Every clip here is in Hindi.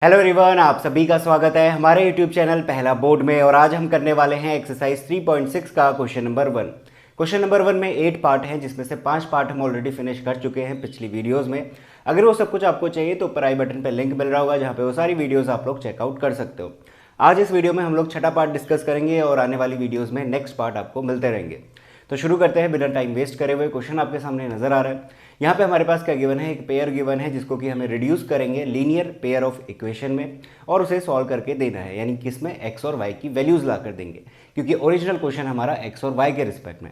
हेलो एवरीवन, आप सभी का स्वागत है हमारे यूट्यूब चैनल पहला बोर्ड में। और आज हम करने वाले हैं एक्सरसाइज 3.6 का क्वेश्चन नंबर 1। क्वेश्चन नंबर 1 में 8 पार्ट हैं, जिसमें से 5 पार्ट हम ऑलरेडी फिनिश कर चुके हैं पिछली वीडियोस में। अगर वो सब कुछ आपको चाहिए तो ऊपर आई बटन पर लिंक मिल रहा होगा, जहाँ पे वो सारी वीडियोस आप लोग चेकआउट कर सकते हो। आज इस वीडियो में हम लोग छठा पार्ट डिस्कस करेंगे और आने वाली वीडियोज़ में नेक्स्ट पार्ट आपको मिलते रहेंगे। तो शुरू करते हैं बिना टाइम वेस्ट करे हुए। क्वेश्चन आपके सामने नजर आ रहा है। यहाँ पे हमारे पास क्या गिवन है, एक पेयर गिवन है जिसको कि हमें रिड्यूस करेंगे लीनियर पेयर ऑफ इक्वेशन में और उसे सॉल्व करके देना है, यानी कि इसमें एक्स और वाई की वैल्यूज ला कर देंगे, क्योंकि ओरिजिनल क्वेश्चन हमारा एक्स और वाई के रिस्पेक्ट में।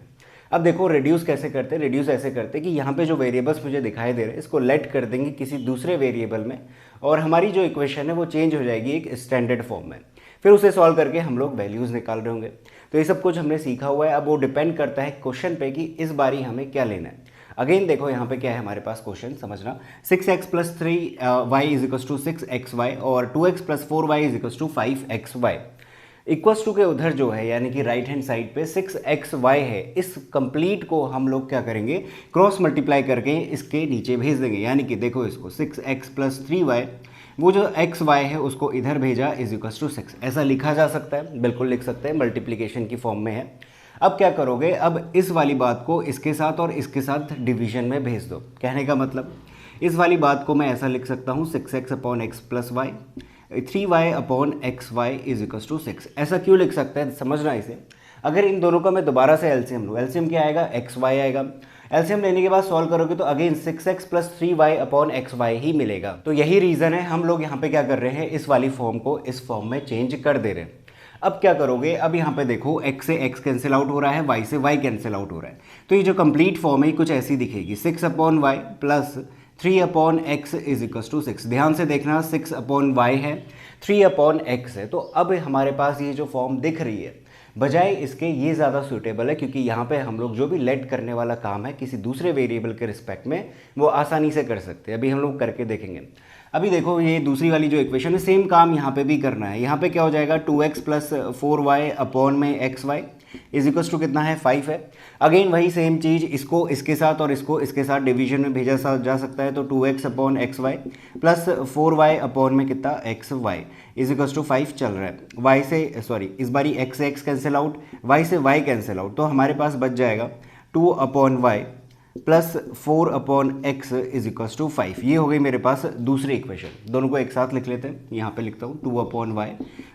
अब देखो रिड्यूस कैसे करते हैं। रिड्यूस ऐसे करते हैं कि यहाँ पे जो वेरिएबल्स मुझे दिखाई दे रहे हैं इसको लेट कर देंगे किसी दूसरे वेरिएबल में, और हमारी जो इक्वेशन है वो चेंज हो जाएगी एक स्टैंडर्ड फॉर्म में। फिर उसे सॉल्व करके हम लोग वैल्यूज़ निकाल रहे होंगे। तो ये सब कुछ हमने सीखा हुआ है। अब वो डिपेंड करता है क्वेश्चन पे कि इस बारी हमें क्या लेना है। अगेन देखो यहाँ पे क्या है हमारे पास क्वेश्चन, समझना। 6x plus 3y is equal to 6xy और 2x plus 4y is equal to 5xy। Equals to के उधर जो है, यानी कि राइट हैंड साइड पे 6xy है, इस कंप्लीट को हम लोग क्या करेंगे, क्रॉस मल्टीप्लाई करके इसके नीचे भेज देंगे। यानी कि देखो इसको 6x प्लस 3y, वो जो एक्स वाई है उसको इधर भेजा इज इक्वल्स टू 6। ऐसा लिखा जा सकता है, बिल्कुल लिख सकते हैं, मल्टीप्लिकेशन की फॉर्म में है। अब क्या करोगे, अब इस वाली बात को इसके साथ और इसके साथ डिवीजन में भेज दो। कहने का मतलब इस वाली बात को मैं ऐसा लिख सकता हूँ 6x upon X plus Y, 3y upon X Y is equals to 6। ऐसा क्यों लिख सकते हैं, समझना इसे। अगर इन दोनों का मैं दोबारा से एलसीएम लूँ, एलसीएम क्या आएगा, एक्स वाई आएगा। एलसीएम लेने के बाद सॉल्व करोगे तो again 6x plus 3y upon X why he मिलेगा। तो यही रीज़न है हम लोग यहाँ पे क्या कर रहे हैं, इस वाली फॉर्म को इस फॉर्म में चेंज कर दे रहे हैं। अब क्या करोगे, अब यहाँ पे देखो x से x कैंसिल आउट हो रहा है, y से y कैंसिल आउट हो रहा है। तो ये जो कंप्लीट फॉर्म है कुछ ऐसी दिखेगी, 6 upon Y plus 3 upon X is equal to 6। ध्यान से देखना, 6 अपॉन वाई है, 3 अपॉन एक्स है। तो अब हमारे पास ये जो फॉर्म दिख रही है, बजाय इसके ये ज़्यादा सूटेबल है, क्योंकि यहाँ पे हम लोग जो भी लेट करने वाला काम है किसी दूसरे वेरिएबल के रिस्पेक्ट में, वो आसानी से कर सकते हैं। अभी हम लोग करके देखेंगे। अभी देखो ये दूसरी वाली जो इक्वेशन है, सेम काम यहाँ पे भी करना है। यहाँ पे क्या हो जाएगा, 2x प्लस 4y अपॉन में X Y is equals to कितना है, 5 है। अगेन वही सेम चीज़, इसको इसके साथ और इसको इसके साथ डिवीजन में भेजा जा सकता है। तो 2x upon X Y plus 4y upon में कितना, X Y is equals to 5 चल रहा है। y से सॉरी इस बारी x से x कैंसिल आउट, y से y कैंसिल आउट, तो हमारे पास बच जाएगा 2 upon Y plus 4 upon X is equals to 5। ये हो गई मेरे पास दूसरी इक्वेशन। दोनों को एक साथ लिख लेते हैं, यहाँ पे लिखता हूँ 2 upon Y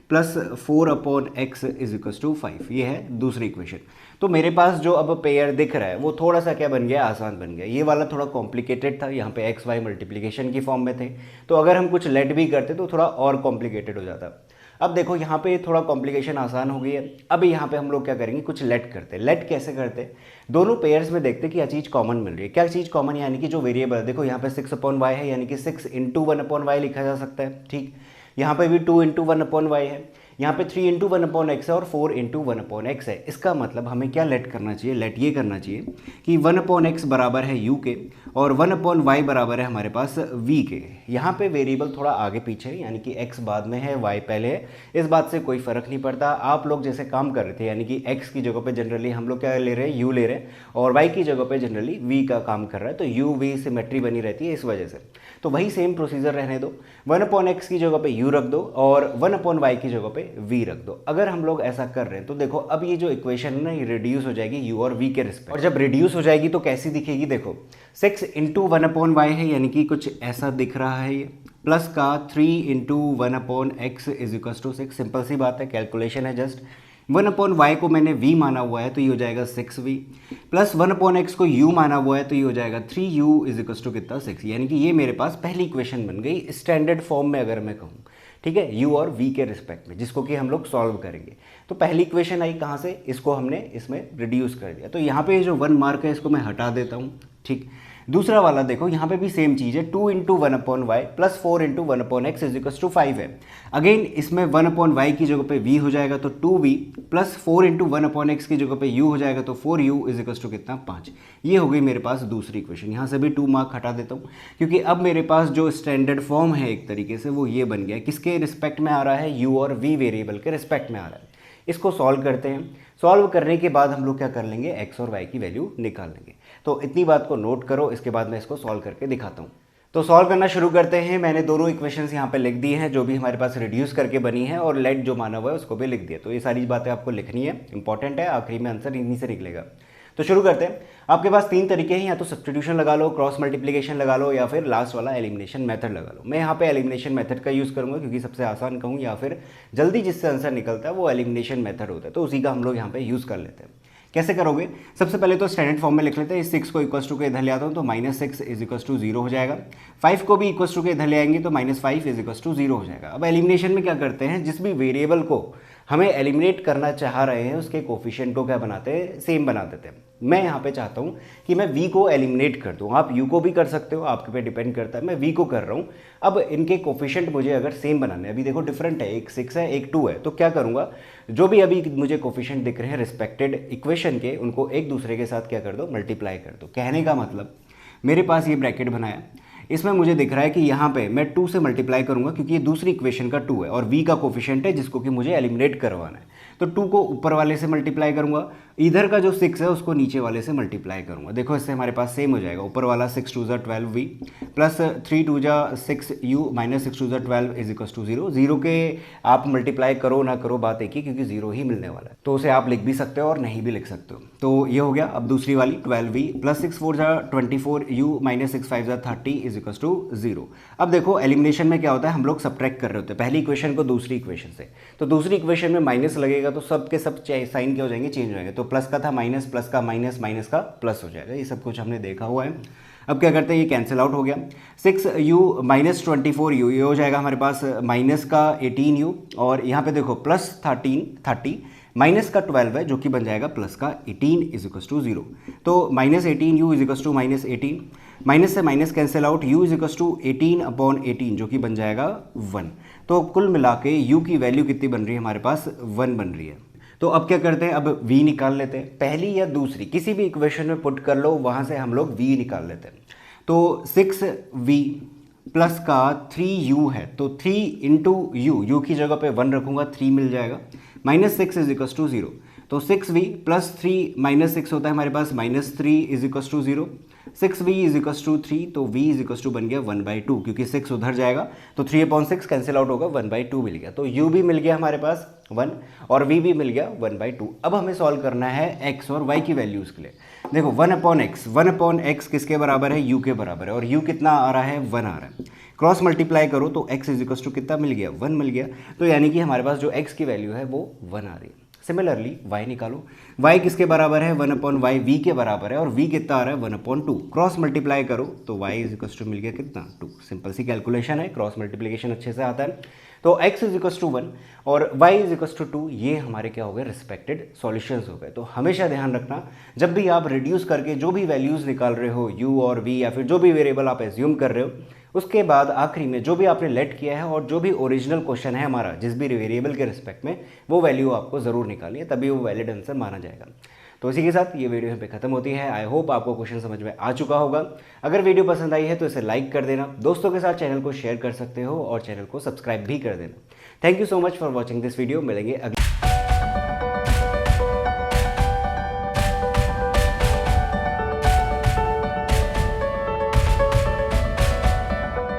plus 4 upon X is equals to 5। ये है दूसरी इक्वेशन। तो मेरे पास जो अब पेयर दिख रहा है वो थोड़ा सा क्या बन गया, आसान बन गया। ये वाला थोड़ा कॉम्प्लिकेटेड था, यहाँ पे एक्स वाई मल्टीप्लिकेशन की फॉर्म में थे, तो अगर हम कुछ लेट भी करते तो थोड़ा और कॉम्प्लिकेटेड हो जाता। अब देखो यहाँ पे थोड़ा कॉम्प्लिकेशन आसान हो गई है। अब यहाँ पे हम लोग क्या करेंगे, कुछ लेट करते हैं। लेट कैसे करते हैं, दोनों पेयर्स में देखते हैं क्या चीज़ कॉमन मिल रही है। क्या चीज़ कॉमन, यानी कि जो वेरिएबल है, देखो यहाँ पे 6 अपॉन वाई है, यानी कि 6 इंटू 1 अपॉन वाई लिखा जा सकता है। ठीक, यहाँ पे भी 2 इंटू 1 अपॉन वाई है, यहाँ पे 3 इंटू 1 अपॉन एक्स है और 4 इंटू 1 अपॉन एक्स है। इसका मतलब हमें क्या लेट करना चाहिए, लेट ये करना चाहिए कि 1 अपॉन एक्स बराबर है यू के और 1 अपॉन वाई बराबर है हमारे पास वी के। यहाँ पे वेरिएबल थोड़ा आगे पीछे है, यानी कि एक्स बाद में है वाई पहले है, इस बात से कोई फर्क नहीं पड़ता। आप लोग जैसे काम कर रहे थे, यानी कि एक्स की जगह पे जनरली हम लोग क्या ले रहे हैं, यू ले रहे हैं, और वाई की जगह पे जनरली वी का काम कर रहा है, तो यू वी सिमेट्री बनी रहती है इस वजह से। तो वही सेम प्रोसीजर रहने दो, 1 अपॉन एक्स की जगह पे यू रख दो और 1 अपॉन वाई की जगह पे वी रख दो। अगर हम लोग ऐसा कर रहे हैं तो देखो अब ये जो इक्वेशन है ना, ये रिड्यूस हो जाएगी यू और वी के रिस्पेक्ट। और जब रिड्यूस हो जाएगी तो कैसी दिखेगी, देखो 6 इंटू 1 अपॉन वाई है, यानी कि कुछ ऐसा दिख रहा है ये, प्लस का 3 into 1 upon X is equal to 6। Simple सी बात है, कैलकुलेशन है जस्ट। 1 अपॉन वाई को मैंने v माना हुआ है तो ये हो जाएगा 6v, प्लस 1 अपॉन एक्स को u माना हुआ है तो ये हो जाएगा 3u इज इक्वल टू कितना, 6। यानी कि ये मेरे पास पहली इक्वेशन बन गई स्टैंडर्ड फॉर्म में, अगर मैं कहूँ। ठीक है, u और v के रिस्पेक्ट में, जिसको कि हम लोग सॉल्व करेंगे। तो पहली इक्वेशन आई कहाँ से, इसको हमने इसमें रिड्यूस कर दिया। तो यहाँ पे जो 1 मार्क है इसको मैं हटा देता हूँ। ठीक, दूसरा वाला देखो यहाँ पे भी सेम चीज़ है, 2 into 1 upon Y plus 4 into 1 upon X is equal to 5 है। अगेन इसमें 1 अपॉन वाई की जगह पे v हो जाएगा तो 2v, plus 4 into 1 upon x की जगह पे u हो जाएगा तो 4u इज इक्वल टू कितना, 5। ये हो गई मेरे पास दूसरी इक्वेशन। यहाँ से भी 2 मार्क हटा देता हूँ, क्योंकि अब मेरे पास जो स्टैंडर्ड फॉर्म है एक तरीके से वो ये बन गया। किसके रिस्पेक्ट में आ रहा है, u और v वेरिएबल के रिस्पेक्ट में आ रहा है। इसको सॉल्व करते हैं। सॉल्व करने के बाद हम लोग क्या कर लेंगे, x और y की वैल्यू निकाल लेंगे। तो इतनी बात को नोट करो, इसके बाद मैं इसको सॉल्व करके दिखाता हूँ। तो सॉल्व करना शुरू करते हैं। मैंने दोनों इक्वेशंस यहाँ पे लिख दी हैं जो भी हमारे पास रिड्यूस करके बनी है, और लेट जो माना हुआ है उसको भी लिख दिया। तो ये सारी बातें आपको लिखनी है, इंपॉर्टेंट है, आखिरी में आंसर इन्हीं से निकलेगा। तो शुरू करते हैं। आपके पास तीन तरीके हैं, या तो सब्स्टिट्यूशन लगा लो, क्रॉस मल्टीप्लिकेशन लगा लो, या फिर लास्ट वाला एलिमिनेशन मेथड लगा लो। मैं यहाँ पे एलिमिनेशन मेथड का यूज़ करूँगा क्योंकि सबसे आसान कहूँ या फिर जल्दी जिससे आंसर निकलता है वो एलिमिनेशन मेथड होता है, तो उसी का हम लोग यहाँ पे यूज़ कर लेते हैं। कैसे करोगे? सबसे पहले तो स्टैंडर्ड फॉर्म में लिख लेते हैं। इस 6 को इक्वस टू के इधर ले आता हूँ तो -6 इज इक्वस टू 0 हो जाएगा। 5 को भी इक्वस टू के इधर ले आएंगे तो -5 इज इक्वस टू 0 हो जाएगा। अब एलिमिनेशन में क्या करते हैं, जिस भी वेरिएबल को हमें एलिमिनेट करना चाह रहे हैं उसके कोफिशिएंट को क्या बनाते हैं, सेम बना देते हैं। मैं यहाँ पे चाहता हूँ कि मैं v को एलिमिनेट कर दूँ, आप u को भी कर सकते हो, आपके पे डिपेंड करता है। मैं v को कर रहा हूँ। अब इनके कोफिशिएंट मुझे अगर सेम बनाने, अभी देखो डिफरेंट है, एक 6 है एक 2 है, तो क्या करूँगा, जो भी अभी मुझे कोफिशिएंट दिख रहे हैं रिस्पेक्टेड इक्वेशन के, उनको एक दूसरे के साथ क्या कर दो, मल्टीप्लाई कर दो। कहने का मतलब, मेरे पास ये ब्रैकेट बनाया, इसमें मुझे दिख रहा है कि यहाँ पे मैं 2 से मल्टीप्लाई करूँगा क्योंकि ये दूसरी इक्वेशन का 2 है और v का कोफिशिएंट है जिसको कि मुझे एलिमिनेट करवाना है। तो 2 को ऊपर वाले से मल्टीप्लाई करूँगा, इधर का जो 6 है उसको नीचे वाले से मल्टीप्लाई करूँगा। देखो इससे हमारे पास सेम हो जाएगा, ऊपर वाला 6 2 12v plus 3 2 6u minus 6 2 12 is equal to 0। 0 के आप मल्टीप्लाई करो ना करो बात एक ही, क्योंकि 0 ही मिलने वाला है, तो उसे आप लिख भी सकते हो और नहीं भी लिख सकते हो। तो ये हो गया। अब दूसरी वाली 12v plus 6 4 24u minus 6 5 30 is equal to 0। अब देखो एलिमिनेशन में क्या होता है, हम लोग सब्ट्रैक्ट कर रहे होते हैं पहली इक्वेशन को दूसरी इक्वेशन से, तो दूसरी इक्वेशन में माइनस लगेगा तो सब के सब साइन क्या हो जाएंगे, चेंज हो जाएंगे। तो प्लस का था माइनस, प्लस का माइनस, माइनस का प्लस हो जाएगा। ये सब कुछ हमने देखा हुआ है। अब क्या करते हैं, ये कैंसिल आउट हो गया। 6u माइनस 24u, ये हो जाएगा हमारे पास माइनस का 18u, और यहाँ पे देखो प्लस 30 माइनस का 12 है जो कि बन जाएगा प्लस का 18 इज इक्वल टू 0। तो minus 18u is equal to minus 18, minus से minus cancel out, u is equal to 18/18 जो कि बन जाएगा 1। तो कुल मिला के u की वैल्यू कितनी बन रही है हमारे पास, 1 बन रही है। तो अब क्या करते हैं, अब v निकाल लेते हैं। पहली या दूसरी किसी भी इक्वेशन में पुट कर लो, वहाँ से हम लोग v निकाल लेते हैं। तो 6v प्लस का 3u है, तो 3 इंटू u की जगह पे 1 रखूँगा, 3 मिल जाएगा। माइनस 6 इज इक्वल टू 0, तो 6v प्लस 3 माइनस 6 होता है हमारे पास -3 is equal to 0। 6v is equal to 3, तो v इज इक्वल टू बन गया 1/2, क्योंकि 6 उधर जाएगा तो 3/6 कैंसिल आउट होगा, 1/2 मिल गया। तो u भी मिल गया हमारे पास 1 और v भी मिल गया 1/2। अब हमें सॉल्व करना है x और y की वैल्यूज़ के लिए। देखो 1/x किसके बराबर है, u के बराबर है, और u कितना आ रहा है, 1 आ रहा है। क्रॉस मल्टीप्लाई करो तो x इज इक्वल टू कितना मिल गया, 1 मिल गया। तो यानी कि हमारे पास जो x की वैल्यू है वो 1 आ रही है। सिमिलरली y निकालो, y किसके बराबर है, 1/y v के बराबर है, और v कितना आ रहा है, 1/2। क्रॉस मल्टीप्लाई करो तो y इज इक्वल टू मिल गया कितना, 2। सिंपल सी कैलकुलेशन है, क्रॉस मल्टीप्लिकेशन अच्छे से आता है। तो x इज इक्वल टू 1 और y इज इक्वल टू 2, ये हमारे क्या हो गए, रिस्पेक्टेड सॉल्यूशंस हो गए। तो हमेशा ध्यान रखना, जब भी आप रिड्यूस करके जो भी वैल्यूज़ निकाल रहे हो, u और v या फिर जो भी वेरिएबल आप एज्यूम कर रहे हो, उसके बाद आखिरी में जो भी आपने लेट किया है और जो भी ओरिजिनल क्वेश्चन है हमारा जिस भी वेरिएबल के रिस्पेक्ट में, वो वैल्यू आपको ज़रूर निकालनी है, तभी वो वैलिड आंसर माना जाएगा। तो इसी के साथ ये वीडियो यहाँ पे खत्म होती है। आई होप आपको क्वेश्चन समझ में आ चुका होगा। अगर वीडियो पसंद आई है तो इसे लाइक कर देना, दोस्तों के साथ चैनल को शेयर कर सकते हो और चैनल को सब्सक्राइब भी कर देना। Thank you so much for watching this video. मिलेंगे अगले